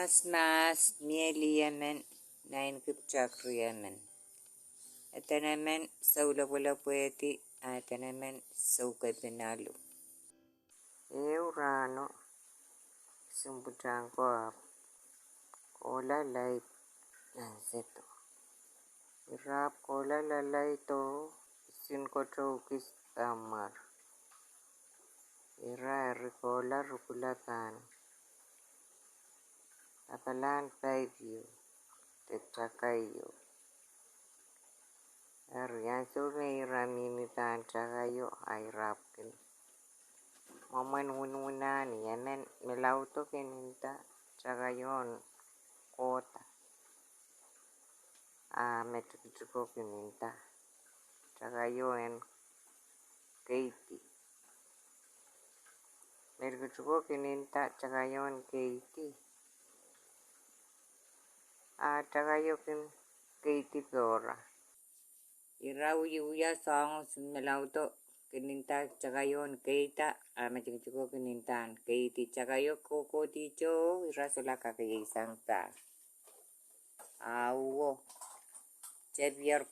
Mas mieliamen nain kipchakriamen. Atanemen saulapulapueti atanemen saukapinalu. Eurano sumbutankoap kola lait nanseto. Irap kola lalaito sinkotoukis tamar. Ira rikola rukulatan. Apalan paivyo tetakayo. Arian sune iramimi tantakayo airapkin. Momen winwinani yanen melauto keninta chakayon kota. Metukutuko keninta chakayon keiti. Metukutuko keninta chakayon keiti. Chakayokin keiti pora. Ira uya song melauto keninta chakayon keita metukutuko kenintan keiti chakayo koko ticho ira solaka keisangta. Awo chevier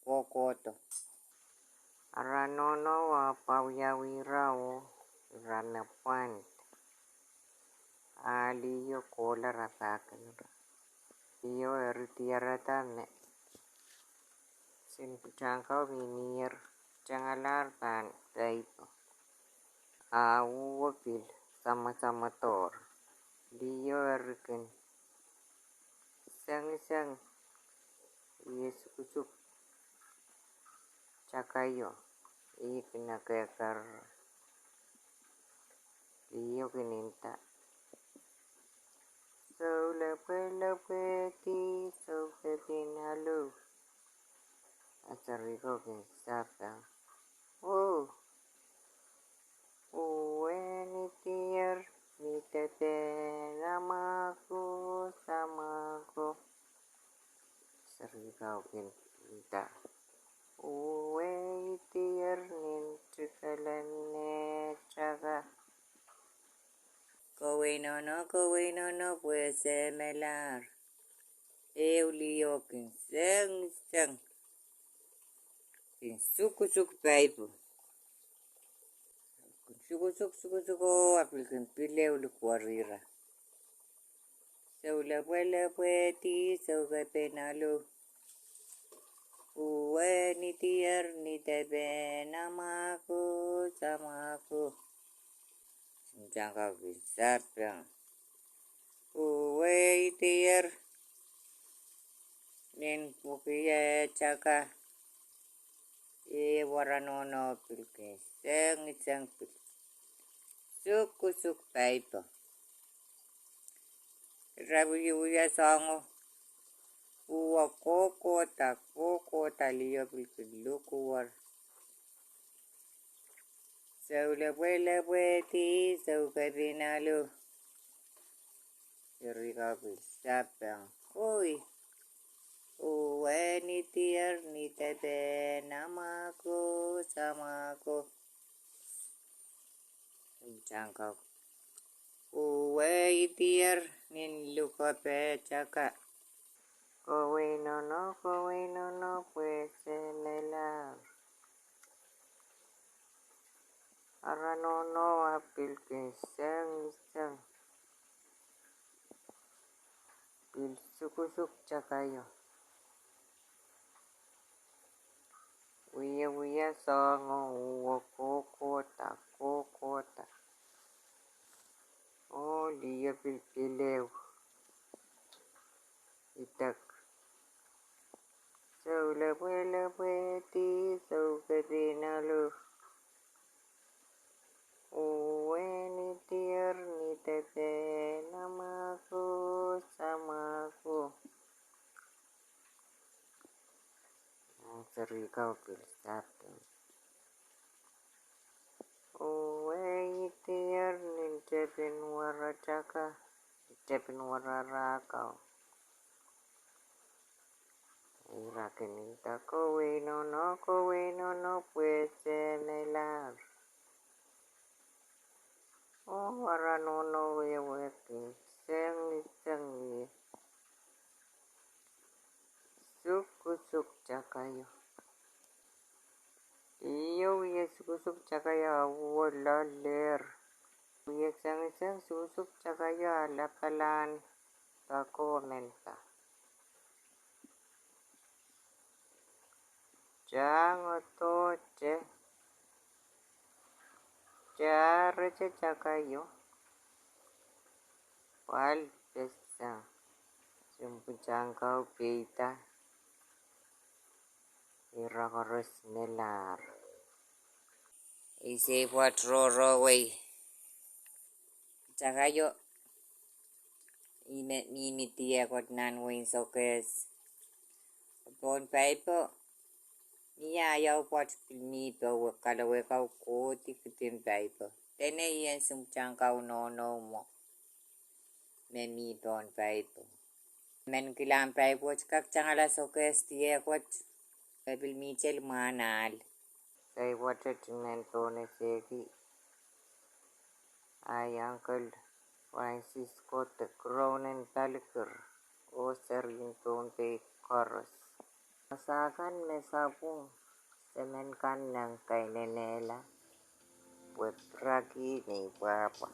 kokoto. Aranono wa pawyawirao ranapuant. Aliyo kola rapakanura. Iyo eritiaratane. Sinpuchankau minir changalartan taipo. Awo pil sama-sama tor. Liyo erikin. Sang-sang. Yesuk-suk. Chakayo. Ikinakakar. Liyo kininta. So lapwe-lapweti so pepinalu. Asariko kinsapa. Oh. Uwenitier ni tepe namaku samaku. Asariko kinta. Uwenitier nintukalane chaka. Kowe no puede melar. Eulio seng. Suku paipu. Suku apilkin pileu lukuarira. Saula pueti sauka penalu. Uwe ni tier ni tebe namaku samaku. Jangka bisapa. Uwe tier nin pukiya chaka. Waranono pilkin seng pil. Suk paipo. Rabuya songo. Uwa kokota liyo pilkin lukuar. Saula pueti sauka pinalu. Irika bisapa. Uy. Uwe ni tier ni tebe namaku samaku. Jangka. Uwe tier nin lukape chaka. Kowe no puede melar. Aranono apilkin seng. Pil suku chakayo. Uya songo uwa kokota. Oh liya pileu. Itak. Saula pueti sauka pinalu. Uwe ni tier ni tepe namaku samaku. Sarikau pilsapa. Uwe tier ni tepin warachaka. Tepin wararakau. Irakinita kowe no puede melar. Oh, waranono wewekin seng chakayo. Iyo wiye sukusuk chakayo awulo ler. Wiye sang sukusuk chakayo alapalan takomenta. Jango toche. Jareche chakayo. Wal pesa. Simpu jangkau beita. Irakoros nelar. Ise buat roro way. Chakayo. Imet mimitia kot nan wing sokes. Bon paper. Niya yaw pot mi pa wakala wekaw ko tikitin paper. Tene yan sumchangkaw no mo. Men mi bon paper. Men kilang paper kak changala sokes tiye kot. Pabil michel manal. Say what it meant tone seki. Ay uncle Francisco the Cronin Taliker. O Serrington pe Coros. Masakan mesapung. Semen kan ng kainenela. Puetraki ni papa.